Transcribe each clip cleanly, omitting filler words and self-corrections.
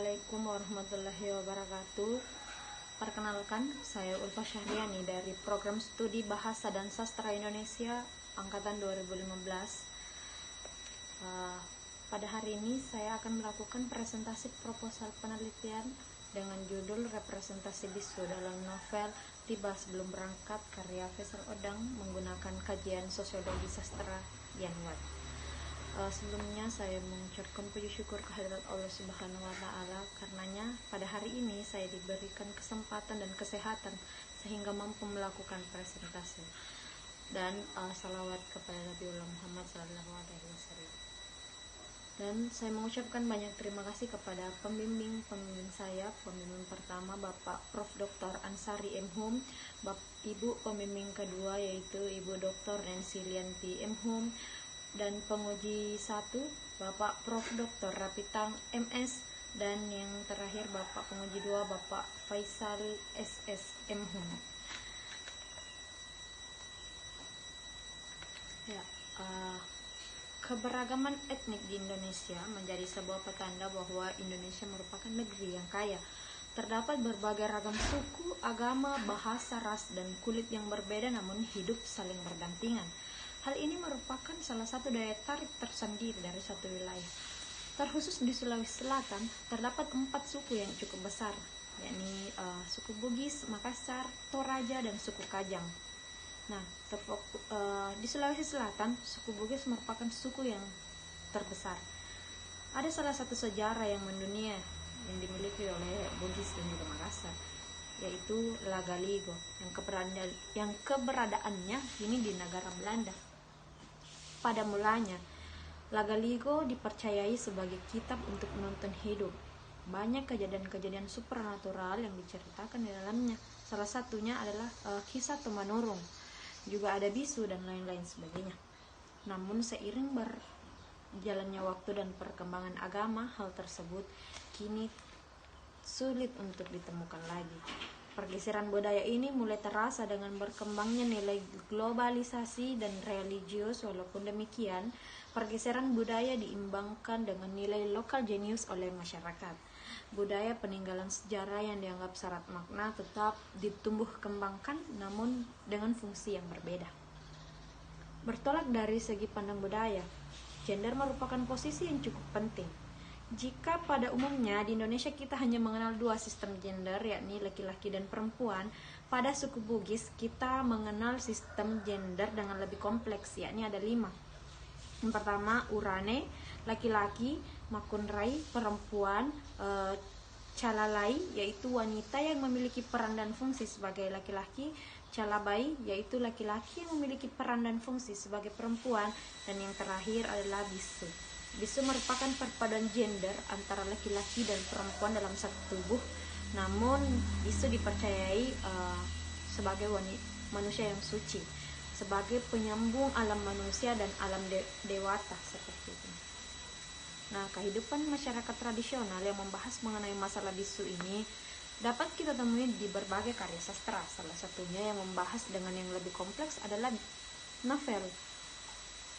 Assalamualaikum warahmatullahi wabarakatuh. Perkenalkan, saya Ulfa Syahriani dari Program Studi Bahasa dan Sastra Indonesia Angkatan 2015. Pada hari ini saya akan melakukan presentasi proposal penelitian dengan judul Representasi Bisu dalam novel Tiba Sebelum Berangkat karya Faisal Odang menggunakan kajian sosiologi sastra Yanwat. Sebelumnya saya mengucapkan puji syukur kehadirat Allah Subhanahu wa Ta'ala, karenanya pada hari ini saya diberikan kesempatan dan kesehatan sehingga mampu melakukan presentasi. Dan salawat kepada Nabiullah Muhammad SAW. Dan saya mengucapkan banyak terima kasih kepada pembimbing saya. Pembimbing pertama Bapak Prof. Dr. Ansari M. Hum, Ibu pembimbing kedua yaitu Ibu Dr. Nancy Lianti M. Hum, dan penguji 1 Bapak Prof. Dr. Rapitang MS, dan yang terakhir Bapak penguji 2 Bapak Faisal SS M. Hum. Keberagaman etnik di Indonesia menjadi sebuah petanda bahwa Indonesia merupakan negeri yang kaya. Terdapat berbagai ragam suku, agama, bahasa, ras, dan kulit yang berbeda namun hidup saling berdampingan. Hal ini merupakan salah satu daya tarik tersendiri dari satu wilayah. Terkhusus di Sulawesi Selatan, terdapat 4 suku yang cukup besar, yakni suku Bugis, Makassar, Toraja, dan suku Kajang. Nah, di Sulawesi Selatan, suku Bugis merupakan suku yang terbesar. Ada salah satu sejarah yang mendunia yang dimiliki oleh Bugis dan juga Makassar, yaitu Lagaligo, yang keberadaannya ini di negara Belanda. Pada mulanya, Lagaligo dipercayai sebagai kitab untuk menuntun hidup. Banyak kejadian-kejadian supernatural yang diceritakan di dalamnya. Salah satunya adalah kisah Tumanurung. Juga ada bisu dan lain-lain sebagainya. Namun seiring berjalannya waktu dan perkembangan agama, hal tersebut kini sulit untuk ditemukan lagi. Pergeseran budaya ini mulai terasa dengan berkembangnya nilai globalisasi dan religius. Walaupun demikian, pergeseran budaya diimbangkan dengan nilai lokal genius oleh masyarakat. Budaya peninggalan sejarah yang dianggap syarat makna tetap ditumbuh kembangkan, namun dengan fungsi yang berbeda. Bertolak dari segi pandang budaya, gender merupakan posisi yang cukup penting. Jika pada umumnya di Indonesia kita hanya mengenal 2 sistem gender, yakni laki-laki dan perempuan, pada suku Bugis kita mengenal sistem gender dengan lebih kompleks, yakni ada 5. Yang pertama, Urane, laki-laki, Makunrai, perempuan, Calalai, yaitu wanita yang memiliki peran dan fungsi sebagai laki-laki, Calabai, yaitu laki-laki yang memiliki peran dan fungsi sebagai perempuan, dan yang terakhir adalah Bisu. Bisu merupakan perpaduan gender antara laki-laki dan perempuan dalam satu tubuh, namun bisu dipercayai sebagai manusia yang suci, sebagai penyambung alam manusia dan alam dewata seperti itu. Nah, kehidupan masyarakat tradisional yang membahas mengenai masalah bisu ini dapat kita temui di berbagai karya sastra. Salah satunya yang membahas dengan yang lebih kompleks adalah novel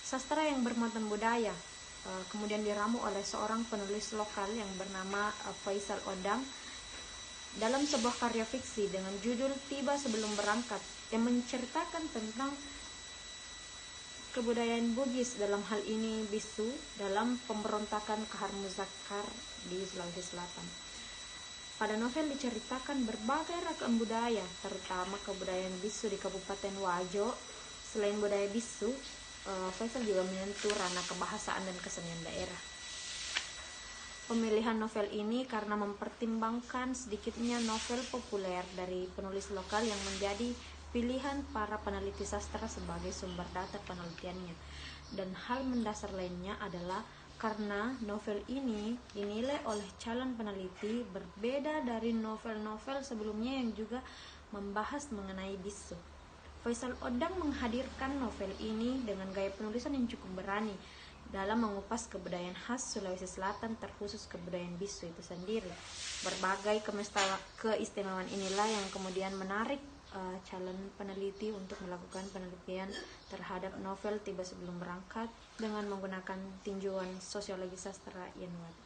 sastra yang bermuatan budaya. Kemudian diramu oleh seorang penulis lokal yang bernama Faisal Odang dalam sebuah karya fiksi dengan judul Tiba Sebelum Berangkat, yang menceritakan tentang kebudayaan Bugis, dalam hal ini bisu, dalam pemberontakan Kahar Muzakkar di Sulawesi Selatan. Pada novel diceritakan berbagai ragam budaya, terutama kebudayaan bisu di Kabupaten Wajo. Selain budaya bisu, Faisal juga menyentuh ranah kebahasaan dan kesenian daerah. Pemilihan novel ini karena mempertimbangkan sedikitnya novel populer dari penulis lokal yang menjadi pilihan para peneliti sastra sebagai sumber data penelitiannya. Dan hal mendasar lainnya adalah karena novel ini dinilai oleh calon peneliti berbeda dari novel-novel sebelumnya yang juga membahas mengenai bisu. Faisal Odang menghadirkan novel ini dengan gaya penulisan yang cukup berani dalam mengupas kebudayaan khas Sulawesi Selatan, terkhusus kebudayaan bisu itu sendiri. Berbagai keistimewaan inilah yang kemudian menarik calon peneliti untuk melakukan penelitian terhadap novel Tiba Sebelum Berangkat dengan menggunakan tinjauan sosiologi sastra Yanwat.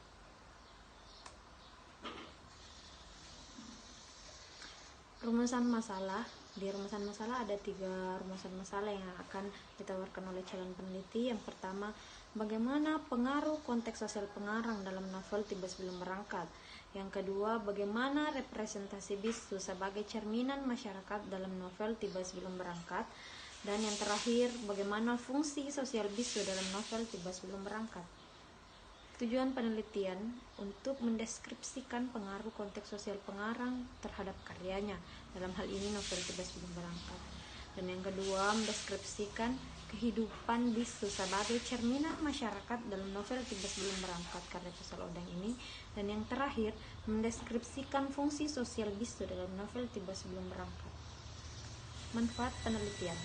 Rumusan masalah. Di rumusan masalah ada 3 rumusan masalah yang akan ditawarkan oleh calon peneliti. Yang pertama, bagaimana pengaruh konteks sosial pengarang dalam novel Tiba Sebelum Berangkat. Yang kedua, bagaimana representasi bisu sebagai cerminan masyarakat dalam novel Tiba Sebelum Berangkat. Dan yang terakhir, bagaimana fungsi sosial bisu dalam novel Tiba Sebelum Berangkat. Tujuan penelitian untuk mendeskripsikan pengaruh konteks sosial pengarang terhadap karyanya, dalam hal ini novel Tiba Sebelum Berangkat. Dan yang kedua, mendeskripsikan kehidupan bisu sebagai cerminan masyarakat dalam novel Tiba Sebelum Berangkat karya Faisal Odang ini. Dan yang terakhir, mendeskripsikan fungsi sosial bisu dalam novel Tiba Sebelum Berangkat. Manfaat penelitian.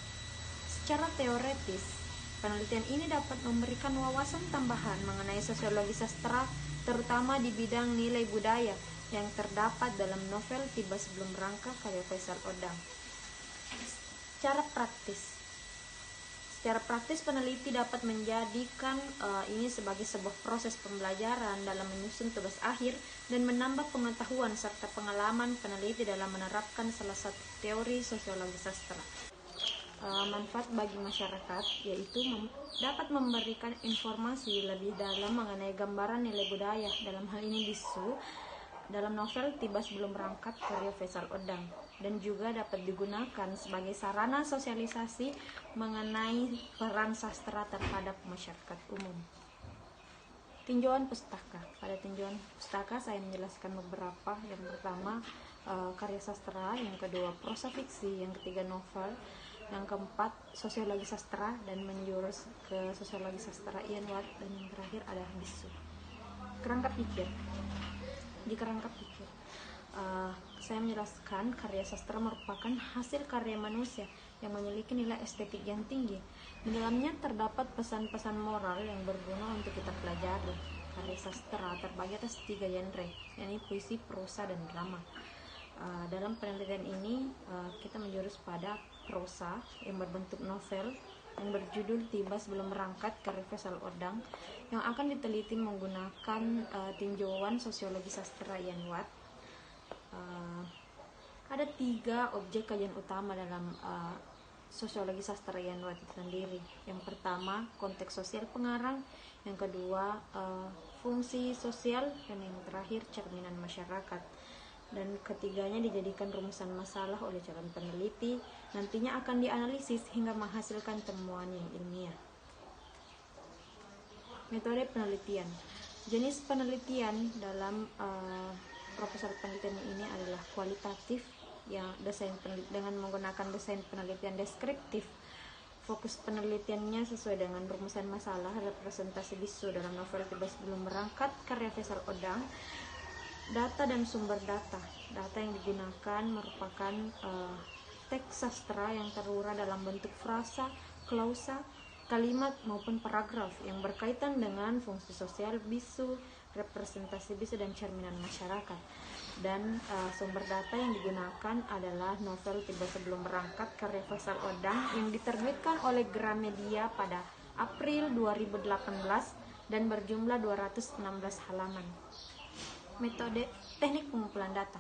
Secara teoretis, penelitian ini dapat memberikan wawasan tambahan mengenai sosiologi sastra, terutama di bidang nilai budaya yang terdapat dalam novel Tiba Sebelum Berangkat karya Faisal Odang. Secara praktis peneliti dapat menjadikan ini sebagai sebuah proses pembelajaran dalam menyusun tugas akhir dan menambah pengetahuan serta pengalaman peneliti dalam menerapkan salah satu teori sosiologi sastra. Manfaat bagi masyarakat yaitu dapat memberikan informasi lebih dalam mengenai gambaran nilai budaya, dalam hal ini bisu, dalam novel Tiba Sebelum Berangkat karya Faisal Odang, dan juga dapat digunakan sebagai sarana sosialisasi mengenai peran sastra terhadap masyarakat umum. Tinjauan pustaka. Pada tinjauan pustaka saya menjelaskan beberapa. Yang pertama, karya sastra, yang kedua prosa fiksi, yang ketiga novel, yang keempat sosiologi sastra dan menjurus ke sosiologi sastra Ian Watt, dan yang terakhir ada bisu. Kerangka pikir. Di kerangka pikir, saya menjelaskan karya sastra merupakan hasil karya manusia yang memiliki nilai estetik yang tinggi. Di dalamnya terdapat pesan-pesan moral yang berguna untuk kita pelajari. Karya sastra terbagi atas 3 genre, yakni puisi, prosa, dan drama. Dalam penelitian ini kita menjurus pada prosa yang berbentuk novel yang berjudul Tiba Sebelum Berangkat karya Faisal Odang, yang akan diteliti menggunakan tinjauan sosiologi sastra Ian Watt. Ada 3 objek kajian utama dalam sosiologi sastra Ian Watt itu sendiri. Yang pertama, konteks sosial pengarang, yang kedua, fungsi sosial, dan yang terakhir, cerminan masyarakat. Dan ketiganya dijadikan rumusan masalah oleh calon peneliti, nantinya akan dianalisis hingga menghasilkan temuan yang ilmiah. Metode penelitian. Jenis penelitian dalam proposal penelitian ini adalah kualitatif, yang dengan menggunakan desain penelitian deskriptif. Fokus penelitiannya sesuai dengan rumusan masalah, representasi bisu dalam novel Tiba Sebelum Berangkat karya Faisal Odang. Data dan sumber data. Data yang digunakan merupakan teks sastra yang terurai dalam bentuk frasa, klausa, kalimat maupun paragraf yang berkaitan dengan fungsi sosial bisu, representasi bisu, dan cerminan masyarakat. Dan sumber data yang digunakan adalah novel Tiba Sebelum Berangkat karya Faisal Odang yang diterbitkan oleh Gramedia pada April 2018 dan berjumlah 216 halaman. Metode teknik pengumpulan data.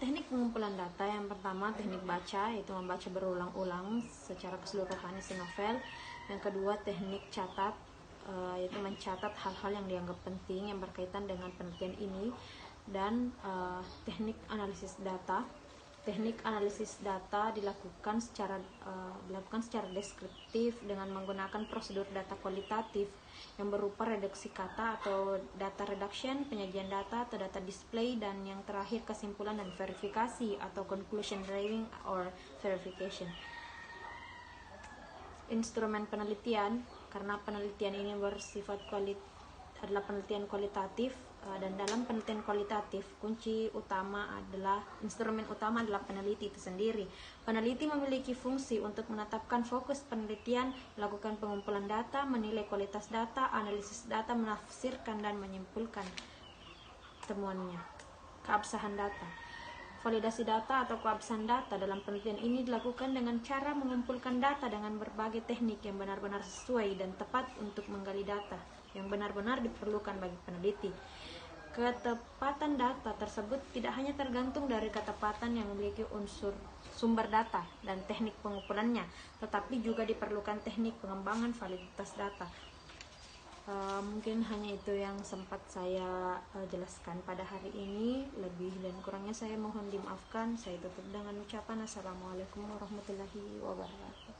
Teknik pengumpulan data yang pertama teknik baca, yaitu membaca berulang-ulang secara keseluruhan isi novel. Yang kedua teknik catat, yaitu mencatat hal-hal yang dianggap penting yang berkaitan dengan penelitian ini. Dan teknik analisis data. Teknik analisis data dilakukan secara deskriptif dengan menggunakan prosedur data kualitatif yang berupa reduksi kata atau data reduction, penyajian data atau data display, dan yang terakhir kesimpulan dan verifikasi atau conclusion drawing or verification. Instrumen penelitian, karena penelitian ini bersifat adalah penelitian kualitatif, dan dalam penelitian kualitatif instrumen utama adalah peneliti itu sendiri. Peneliti memiliki fungsi untuk menetapkan fokus penelitian, melakukan pengumpulan data, menilai kualitas data, analisis data, menafsirkan dan menyimpulkan temuannya. Keabsahan data. Validasi data atau keabsahan data dalam penelitian ini dilakukan dengan cara mengumpulkan data dengan berbagai teknik yang benar-benar sesuai dan tepat untuk menggali data yang benar-benar diperlukan bagi peneliti. Ketepatan data tersebut tidak hanya tergantung dari ketepatan yang memiliki unsur sumber data dan teknik pengumpulannya, tetapi juga diperlukan teknik pengembangan validitas data. Mungkin hanya itu yang sempat saya jelaskan pada hari ini. Lebih dan kurangnya saya mohon dimaafkan. Saya tutup dengan ucapan Assalamualaikum warahmatullahi wabarakatuh.